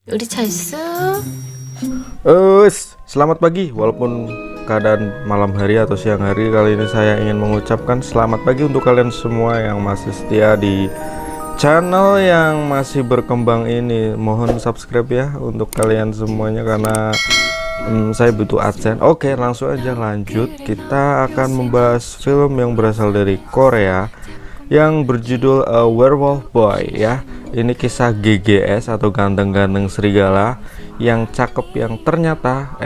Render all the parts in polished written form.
우리 잘 있어? Selamat pagi, walaupun keadaan malam hari atau siang hari. Kali ini saya ingin mengucapkan selamat pagi untuk kalian semua yang masih setia di channel yang masih berkembang ini. Mohon subscribe ya untuk kalian semuanya, karena saya butuh adsense. Oke, langsung aja lanjut. Kita akan membahas film yang berasal dari Korea yang berjudul A Werewolf Boy ya. Ini kisah GGS atau ganteng-ganteng serigala yang cakep, yang ternyata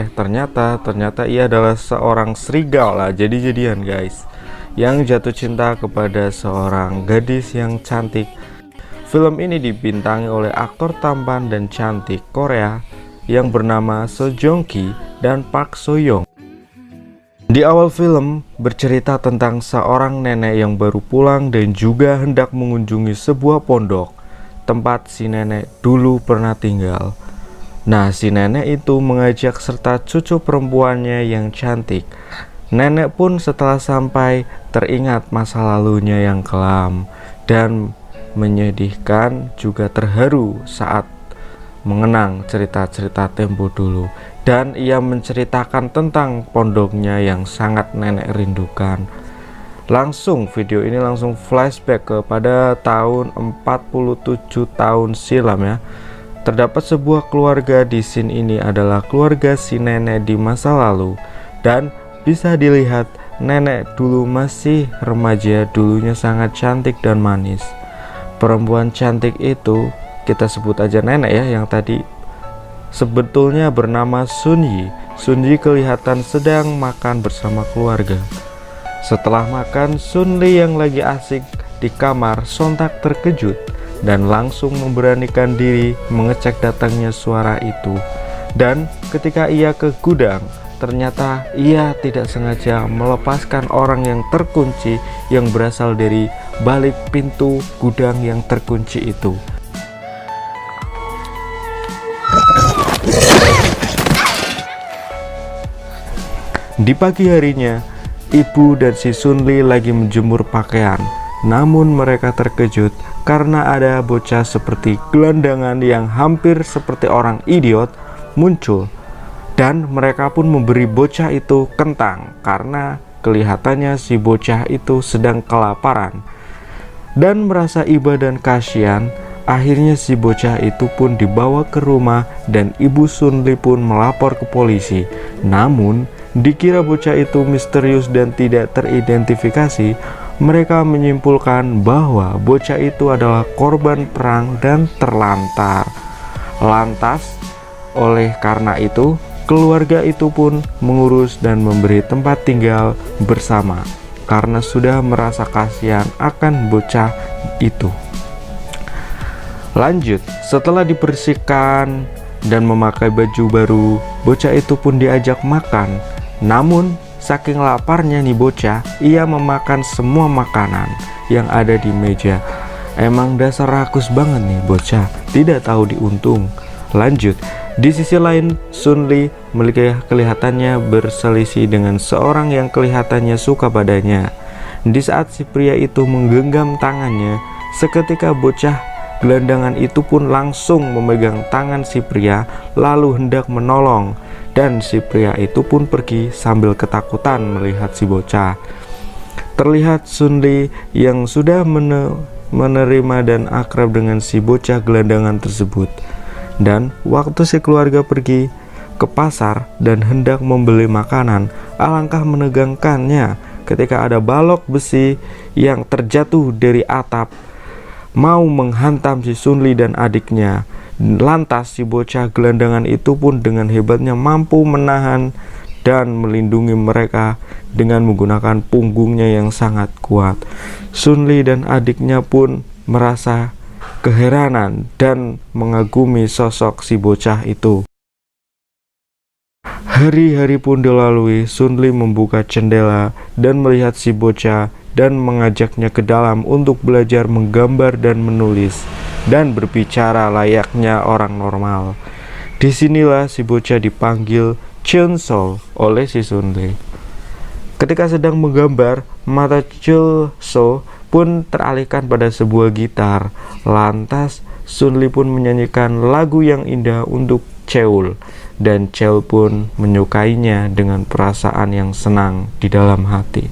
ia adalah seorang serigala jadi-jadian guys, yang jatuh cinta kepada seorang gadis yang cantik. Film ini dibintangi oleh aktor tampan dan cantik Korea yang bernama Seo Joong Ki dan Park So Young. Di awal film bercerita tentang seorang nenek yang baru pulang dan juga hendak mengunjungi sebuah pondok tempat si nenek dulu pernah tinggal. Nah, si nenek itu mengajak serta cucu perempuannya yang cantik. Nenek pun setelah sampai teringat masa lalunya yang kelam dan menyedihkan, juga terharu saat mengenang cerita-cerita tempo dulu. Dan ia menceritakan tentang pondoknya yang sangat nenek rindukan. Video ini langsung flashback kepada tahun 47 tahun silam ya. Terdapat sebuah keluarga di scene ini adalah keluarga si nenek di masa lalu, dan bisa dilihat nenek dulu masih remaja, dulunya sangat cantik dan manis. Perempuan cantik itu, kita sebut aja nenek ya, yang tadi sebetulnya bernama Sun Yi. Sun Yi kelihatan sedang makan bersama keluarga. Setelah makan, Sun Li yang lagi asik di kamar sontak terkejut dan langsung memberanikan diri mengecek datangnya suara itu. Dan ketika ia ke gudang, ternyata ia tidak sengaja melepaskan orang yang terkunci yang berasal dari balik pintu gudang yang terkunci itu. Di pagi harinya, ibu dan si Sun Li lagi menjemur pakaian. Namun mereka terkejut karena ada bocah seperti gelandangan yang hampir seperti orang idiot muncul. Dan mereka pun memberi bocah itu kentang karena kelihatannya si bocah itu sedang kelaparan. Dan merasa iba dan kasihan, akhirnya si bocah itu pun dibawa ke rumah dan ibu Sun Li pun melapor ke polisi. Namun dikira bocah itu misterius dan tidak teridentifikasi, mereka menyimpulkan bahwa bocah itu adalah korban perang dan terlantar. Lantas, oleh karena itu, keluarga itu pun mengurus dan memberi tempat tinggal bersama karena sudah merasa kasihan akan bocah itu. Lanjut, setelah dibersihkan dan memakai baju baru, bocah itu pun diajak makan. Namun saking laparnya nih bocah, ia memakan semua makanan yang ada di meja. Emang dasar rakus banget nih bocah, tidak tahu diuntung. Lanjut, di sisi lain Sun Li kelihatannya berselisih dengan seorang yang kelihatannya suka padanya. Di saat si pria itu menggenggam tangannya, seketika bocah gelandangan itu pun langsung memegang tangan si pria lalu hendak menolong, dan si pria itu pun pergi sambil ketakutan melihat si bocah. Terlihat Sun Li yang sudah menerima dan akrab dengan si bocah gelandangan tersebut. Dan waktu si keluarga pergi ke pasar dan hendak membeli makanan, alangkah menegangkannya ketika ada balok besi yang terjatuh dari atap mau menghantam si Sun Li dan adiknya. Lantas si bocah gelandangan itu pun dengan hebatnya mampu menahan dan melindungi mereka dengan menggunakan punggungnya yang sangat kuat. Sun Li dan adiknya pun merasa keheranan dan mengagumi sosok si bocah itu. Hari-hari pun dilalui. Sun Li membuka jendela dan melihat si bocah dan mengajaknya ke dalam untuk belajar menggambar dan menulis dan berbicara layaknya orang normal. Disinilah si bocah dipanggil Chun So oleh si Sun Li. Ketika sedang menggambar, mata Chun So pun teralihkan pada sebuah gitar. Lantas Sunli pun menyanyikan lagu yang indah untuk Cheol, dan Cheol pun menyukainya dengan perasaan yang senang di dalam hati.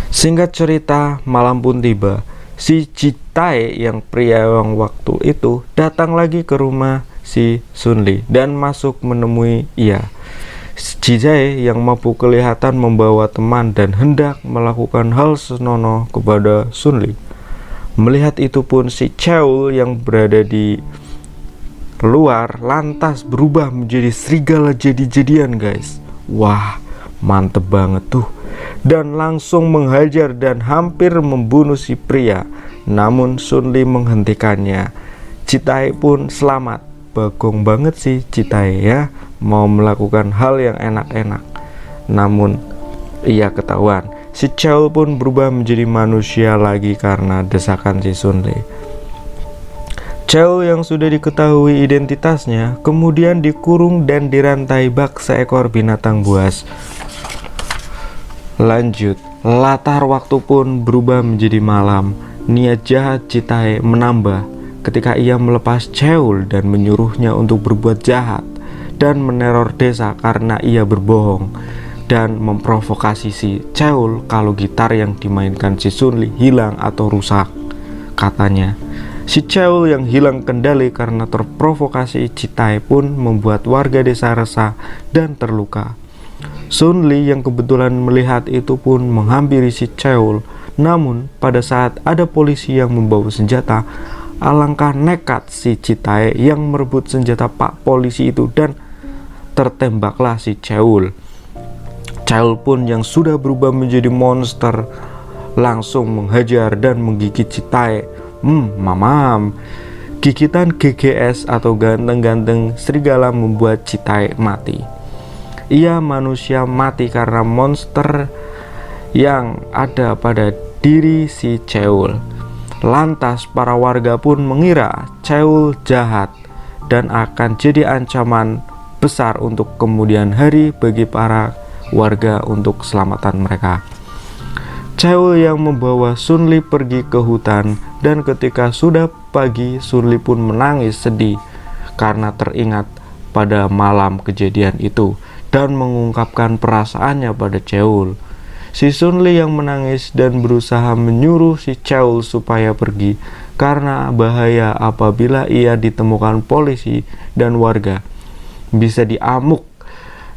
Singkat cerita, malam pun tiba. Si Jitae yang pria yang waktu itu datang lagi ke rumah si Sunli dan masuk menemui ia. Jitae yang mampu kelihatan membawa teman dan hendak melakukan hal senonoh kepada Sunli. Melihat itu pun si Cheol yang berada di luar lantas berubah menjadi serigala jadi-jadian, guys. Wah, mantep banget tuh. Dan langsung menghajar dan hampir membunuh si pria. Namun Sunli menghentikannya. Jitae pun selamat. Bagong banget sih Jitae ya, mau melakukan hal yang enak-enak. Namun ia ketahuan. Si Cheol pun berubah menjadi manusia lagi karena desakan si Sunli. Cheol yang sudah diketahui identitasnya kemudian dikurung dan dirantai bak seekor binatang buas. Lanjut, latar waktu pun berubah menjadi malam. Niat jahat Jitae menambah ketika ia melepas Cheol dan menyuruhnya untuk berbuat jahat dan meneror desa karena ia berbohong dan memprovokasi si Cheol kalau gitar yang dimainkan si Sunli hilang atau rusak. Katanya, si Cheol yang hilang kendali karena terprovokasi Jitae pun membuat warga desa resah dan terluka. Sunli yang kebetulan melihat itu pun menghampiri si Cheol. Namun pada saat ada polisi yang membawa senjata, alangkah nekat si Jitae yang merebut senjata pak polisi itu dan tertembaklah si Cheol. Cheol pun yang sudah berubah menjadi monster langsung menghajar dan menggigit Jitae. Mamam. Gigitan GGS atau ganteng-ganteng serigala membuat Jitae mati. Ia manusia mati karena monster yang ada pada diri si Cheol. Lantas para warga pun mengira Cheol jahat dan akan jadi ancaman besar untuk kemudian hari bagi para warga untuk keselamatan mereka. Cheol yang membawa Sunli pergi ke hutan, dan ketika sudah pagi Sunli pun menangis sedih karena teringat pada malam kejadian itu dan mengungkapkan perasaannya pada Cheol. Si Sunli yang menangis dan berusaha menyuruh si Cheol supaya pergi karena bahaya apabila ia ditemukan polisi dan warga. Bisa diamuk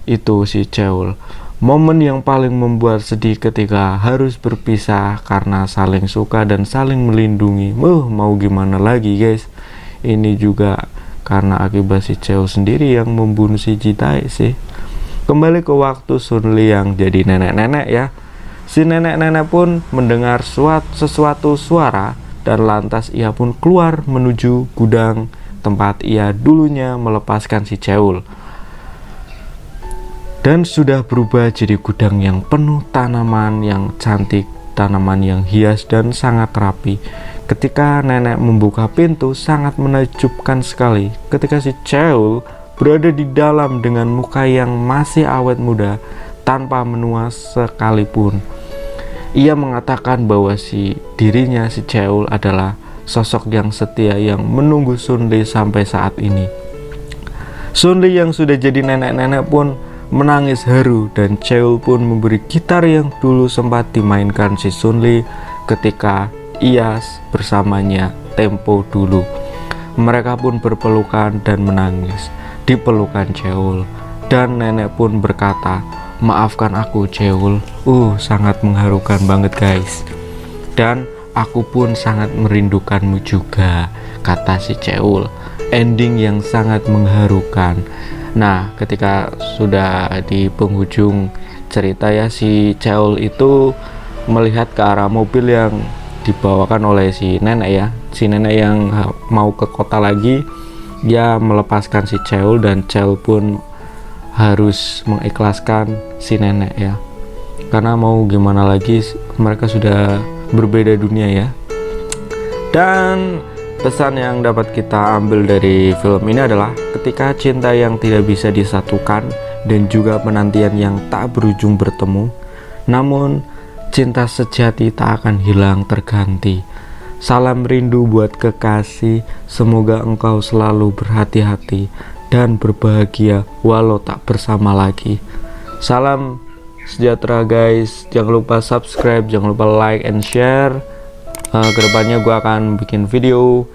itu si Cheol. Momen yang paling membuat sedih ketika harus berpisah karena saling suka dan saling melindungi. Mau gimana lagi, guys? Ini juga karena akibat si Cheol sendiri yang membunuh si Jitae sih. Kembali ke waktu Sunli yang jadi nenek-nenek ya. Si nenek-nenek pun mendengar sesuatu suara dan lantas ia pun keluar menuju gudang tempat ia dulunya melepaskan si Cheol. Dan sudah berubah jadi gudang yang penuh tanaman yang cantik, tanaman yang hias dan sangat rapi. Ketika nenek membuka pintu, sangat menakjubkan sekali ketika si Cheol berada di dalam dengan muka yang masih awet muda tanpa menua sekalipun. Ia mengatakan bahwa dirinya si Cheol adalah sosok yang setia yang menunggu Sunli sampai saat ini. Sunli yang sudah jadi nenek-nenek pun menangis haru dan Cheol pun memberi gitar yang dulu sempat dimainkan si Sunli ketika ia bersamanya tempo dulu. Mereka pun berpelukan dan menangis di pelukan Cheol, dan nenek pun berkata, "Maafkan aku Cheol." Sangat mengharukan banget, guys. "Dan aku pun sangat merindukanmu juga," kata si Cheol. Ending yang sangat mengharukan. Nah, ketika sudah di penghujung cerita ya, si Cheol itu melihat ke arah mobil yang dibawakan oleh si nenek ya. Si nenek yang mau ke kota lagi, dia melepaskan si Cheol dan Cheol pun harus mengikhlaskan si nenek ya. Karena mau gimana lagi, mereka sudah berbeda dunia ya. Dan pesan yang dapat kita ambil dari film ini adalah ketika cinta yang tidak bisa disatukan dan juga penantian yang tak berujung bertemu, namun cinta sejati tak akan hilang terganti. Salam rindu buat kekasih, semoga engkau selalu berhati-hati dan berbahagia walau tak bersama lagi. Salam sejahtera guys, jangan lupa subscribe, jangan lupa like and share. Kedepannya gue akan bikin video